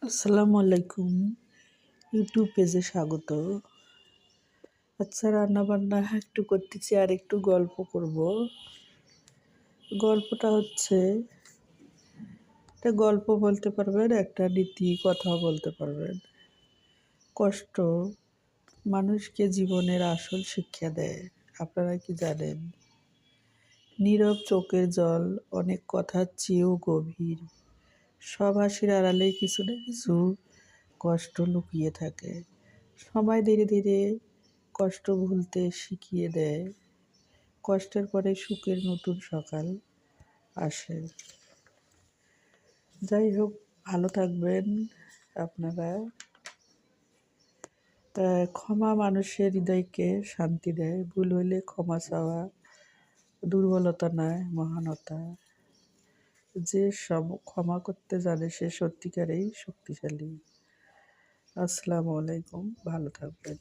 আসসালামু আলাইকুম। ইউটিউব পেজে স্বাগত। আচ্ছা, রান্নাবান্না একটু করতেছি আর একটু গল্প করব। গল্পটা হচ্ছে, একটা গল্প বলতে পারবেন, একটা নীতি কথাও বলতে পারবেন। কষ্ট মানুষকে জীবনের আসল শিক্ষা দেয়। আপনারা কি জানেন? নীরব চোখের জল অনেক কথার চেয়েও গভীর। সব হাসির আড়ালে কিছু না কিছু কষ্ট লুকিয়ে থাকে। সময় ধীরে ধীরে কষ্ট ভুলতে শিখিয়ে দেয়। কষ্টের পরে সুখের নতুন সকাল আসে। যাই হোক, ভালো থাকবেন আপনারা। তা ক্ষমা মানুষের হৃদয়কে শান্তি দেয়। ভুল হইলে ক্ষমা চাওয়া দুর্বলতা নয়, মহানতা। যে সব ক্ষমা করতে জানে সে সত্যিকারেই শক্তিশালী। আসসালামু আলাইকুম, ভালো থাকবেন।